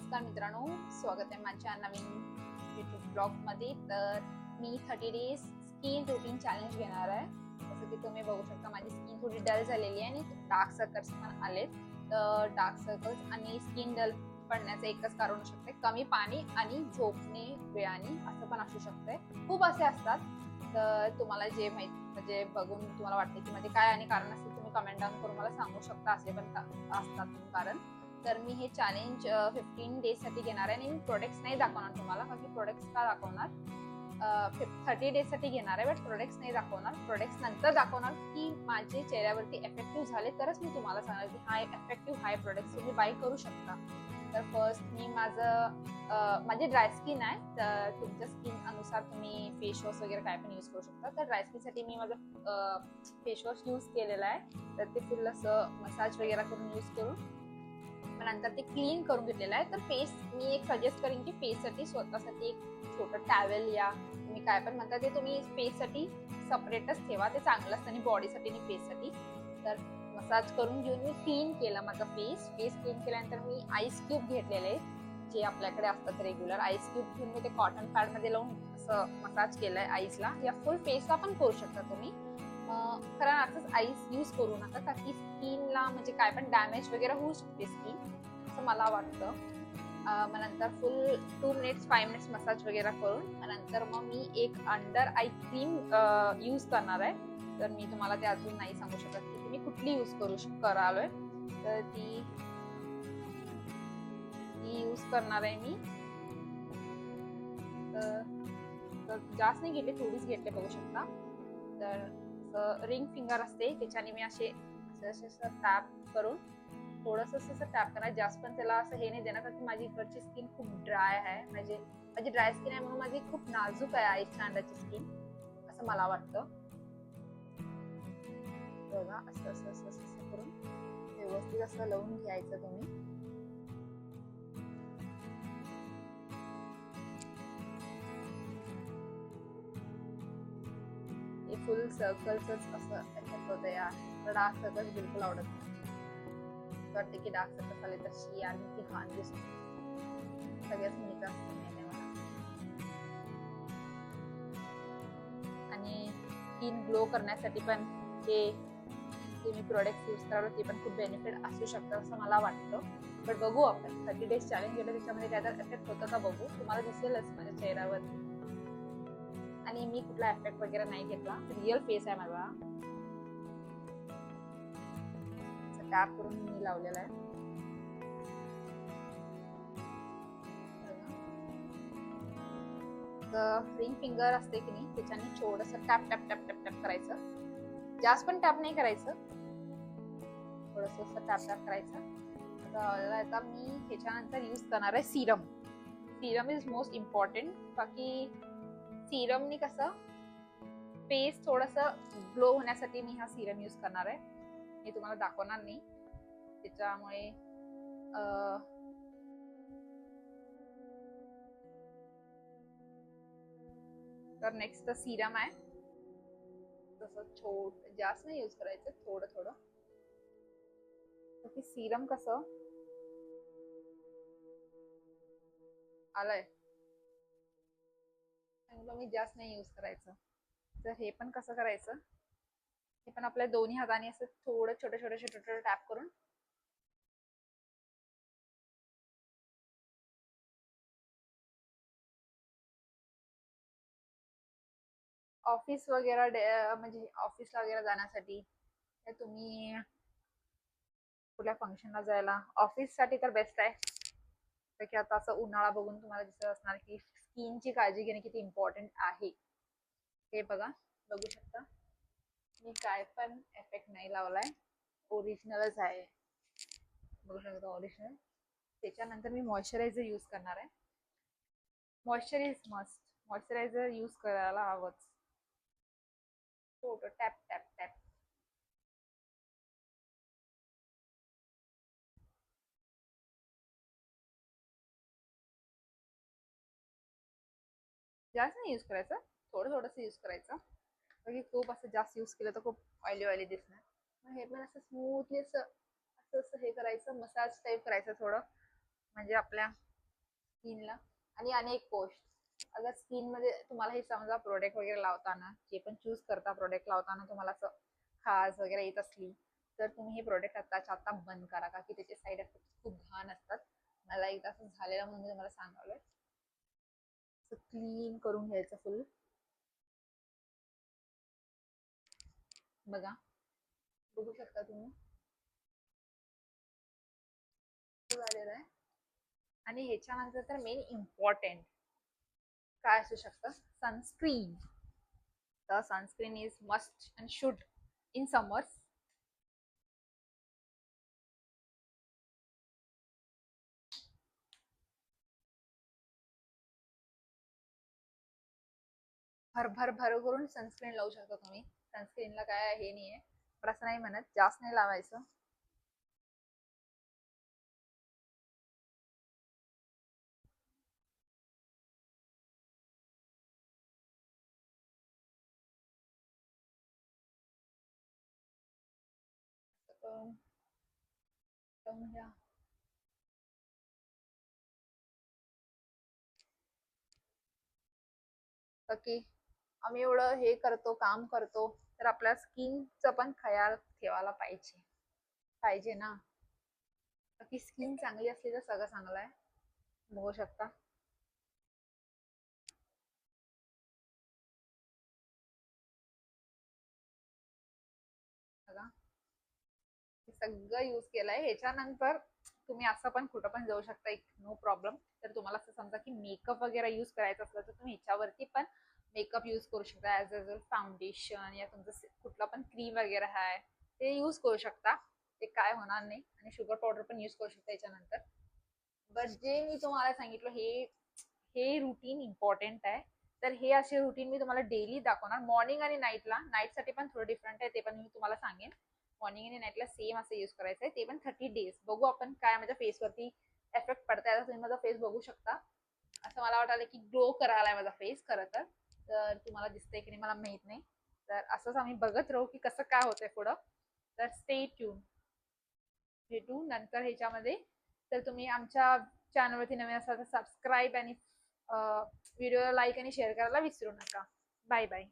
नमस्कार मित्रांनो, स्वागत आहे माझ्या नवीन यूट्यूब ब्लॉग मध्ये. तर मी 30 डेज स्किन रुटीन चॅलेंज घेणार आहे. जसं की तुम्ही बघू शकता माझी स्किन थोडी डल झालेली आहे आणि डार्क सर्कल्स पण आलेत. तर डार्क सर्कल्स आणि स्किन डल पडण्याचं एकच कारण असू शकते कमी पाणी आणि झोपणे वेळाने, असं पण असू शकते. खूप असे असतात. तर तुम्हाला जे माहिती म्हणजे बघून तुम्हाला वाटते की म्हणजे काय आणि कारण असेल तुम्ही कमेंट डाऊन करून मला सांगू शकता. असे पण असतात कारण. तर मी हे चॅलेंज 15 डेज साठी घेणार आहे आणि मी प्रोडक्ट्स नाही दाखवणार तुम्हाला, कारण की प्रोडक्ट्स का दाखवणार 30 डेज साठी घेणार आहे, बट प्रोडक्ट्स नाही दाखवणार. प्रोडक्ट्स नंतर दाखवणार की माझे चेहऱ्यावरती इफेक्टिव्ह झाले तरच मी तुम्हाला सांगणार की हा इफेक्टिव्ह हाय प्रोडक्ट्स तुम्ही बाय करू शकता. तर फर्स्ट मी माझी ड्राय स्किन आहे, तर तुमच्या स्किन अनुसार तुम्ही फेस वॉश वगैरे काय पण यूज करू शकता. तर ड्राय स्किन साठी मी माझं फेस वॉश यूज केलेला आहे. तर ते फुल असं मसाज वगैरे करून यूज करून नंतर ते क्लीन करून घेतलेलं आहे. तर फेस मी एक सजेस्ट करेन की फेससाठी स्वतःसाठी एक छोटं टॅवेल या तुम्ही काय पण म्हणता ते तुम्ही फेससाठी सेपरेटच ठेवा, ते चांगलं असतं आणि बॉडीसाठी आणि फेससाठी. तर मसाज करून घेऊन मी क्लीन केला माझा फेस क्लीन केल्यानंतर मी आईस क्यूब घेतलेले जे आपल्याकडे असतात रेग्युलर. आईस क्यूब घेऊन मी ते कॉटन पॅड मध्ये लावून असं मसाज केलंय आईसला. या फुल फेसला पण करू शकता तुम्ही. कारण असंच आईस यूज करू नका, का की स्किनला म्हणजे काय पण डॅमेज वगैरे होऊ शकते स्किन, असं मला वाटतं. मग नंतर फुल 2 मिनिट्स 5 मिनिट्स मसाज वगैरे करून नंतर मग मी एक अंडर आय क्रीम यूज करणार आहे. तर मी तुम्हाला ते अजून नाही सांगू शकत की तुम्ही कुठली यूज करालोय. तर ती यूज करणार आहे मी. तर जास्त नाही घेतले, थोडीच घेतले बघू शकता. तर रिंग फिंगर असते त्याच्याने मी असे टॅप करून थोडस असं टॅप करणार. जास्त पण त्याला असं हे नाही देणार, कारण माझी इकडची स्किन खूप ड्राय आहे. माझी ड्राय स्किन आहे म्हणून माझी खूप नाजूक आहे आईच्या अंडाची स्किन, असं मला वाटतं. बघा असं असं असं असं करून व्यवस्थित असं लावून घ्यायचं तुम्ही. हे फुल सर्कल्सच असं इफेक्ट होतं यार. डार्क सर्कल्स बिलकुल आवडत नाही. वाटते की डार्क सर्कल्स आले तर शी आणि ती घाण दिसते. सगळ्याच मुलीचं असतं माहिती मला. आणि स्किन ग्लो करण्यासाठी पण हे तुम्ही प्रोडक्ट यूज करावं ते पण खूप बेनिफिट असू शकतं असं मला वाटतं. बट बघू आपण 30 डेज चॅलेंज केलं त्याच्यामध्ये काय तर इफेक्ट होतं का बघू. तुम्हाला दिसेलच माझ्या चेहऱ्यावर. आणि मी कुठला इफेक्ट वगैरे नाही घेतला, रिअल फेस आहे माझा. टॅप करून मी लावलेला आहे. रिंग फिंगर असते की नाही त्याच्याने थोडस tap tap tap tap tap करायचं. जास्त पण टॅप नाही करायचं, थोडस असं टॅप टॅप करायचं. आता मी ह्याच्यानंतर यूज करणार आहे Serum. Serum is most important. बाकी सिरमनी कसं फेस थोडस ग्लो होण्यासाठी मी हा सिरम यूज करणार आहे. मी तुम्हाला दाखवणार नाही त्याच्यामुळे. तर नेक्स्ट सिरम आहे. तसं जास्त नाही यूज करायचं, थोडं थोडं. तर सिरम कसं आलंय मी जास्त नाही यूज करायचं. तर हे पण कसं करायचं, हे पण आपल्या दोन्ही हाताने असं थोडं छोटं छोटं छोटं छोटं टॅप करून ऑफिस वगैरे म्हणजे ऑफिसला वगैरे जाण्यासाठी, तुम्ही कुठल्या फंक्शनला जायला, ऑफिस साठी तर बेस्ट आहे. तर की आता असं उन्हाळा बघून तुम्हाला दिसत असणार की स्किनची काळजी घेणे किती इम्पॉर्टंट आहे. हे बघू शकता मी काय पण इफेक्ट नाही लावलाय, ओरिजिनलच आहे. बघू शकता ओरिजिनल. त्याच्यानंतर मी मॉइश्चरायझर यूज करणार आहे. Moisture is must. Moisturiser use करायला हवंच. Tap tap tap. जास्त नाही यूज करायचं, थोडं थोडंसं यूज करायचं. बाकी खूप असं जास्त यूज केलं तर खूप ऑइली ऑइली दिसणार. मग हे पण असं स्मूथली असं असं असं हे करायचं, मसाज टाईप करायचं थोडं, म्हणजे आपल्या स्किनला. आणि अनेक गोष्ट, अगर स्किन मध्ये तुम्हाला हे समजा प्रोडक्ट वगैरे लावताना, जे पण चूज करता प्रोडक्ट लावताना तुम्हाला असं खाज वगैरे येत असली, तर तुम्ही हे प्रोडक्ट आताच्या आता बंद करा, का की त्याचे साईड इफेक्ट खूप घाण असतात. मला एकदा असं झालेलं म्हणून मी तुम्हाला सांगावलं. क्लीन करून घ्यायचं फुल. बघा, बघू शकता तुम्ही झालेलं आहे. आणि ह्याच्यानंतर तर मेन इम्पॉर्टंट काय असू शकतं, sunscreen. The sunscreen is must and should in summers. भर भर करून सनस्क्रीन लावू शकता तुम्ही. सनस्क्रीनला काय हे नाहीये, पण असं नाही म्हणत जास्त नाही लावायचं. घ्या. की आम्ही एवढं हे करतो, काम करतो, तर आपल्या स्किनचं पण खयाल ठेवायला पाहिजे पाहिजे ना. की स्किन चांगली असली तर सगळं चांगलं आहे. बघू शकता. बघा, हे सगळं युज केलंय. ह्याच्यानंतर तुम्ही असं पण कुठं पण जाऊ शकता, एक नो प्रॉब्लेम. तर तुम्हाला असं समजा की मेकअप वगैरे युज करायचं असलं तर तुम्ही ह्याच्यावरती पण मेकअप युज करू शकता. ऍज अ फाउंडेशन या तुमचं कुठला पण क्रीम वगैरे आहे ते युज करू शकता. ते काय होणार नाही. आणि शुगर पावडर पण युज करू शकता याच्यानंतर. बट जे मी तुम्हाला सांगितलं हे हे रुटीन इम्पॉर्टंट आहे. तर हे असे रुटीन मी तुम्हाला डेली दाखवणार, मॉर्निंग आणि नाईटला. नाईटसाठी पण थोडं डिफरंट आहे, ते पण मी तुम्हाला सांगेन. मॉर्निंग आणि नाईटला सेम असं यूज करायचं आहे, ते पण 30 days. बघू आपण काय माझ्या फेसवरती इफेक्ट पडताय. आता तुम्ही माझा फेस बघू शकता. असं मला वाटलं की ग्लो करायला माझा फेस खरं तर तुम्हाला दिसतंय की नाही मला माहित नाही. तर असंच आम्ही बघत राहू की कसं काय होतंय पुढं. तर स्टे ट्यून. भेटू नंतर ह्याच्यामध्ये. तर तुम्ही आमच्या चॅनलवरती नवीन असाल तर सबस्क्राईब आणि व्हिडिओला लाईक आणि शेअर करायला विसरू नका. Bye bye.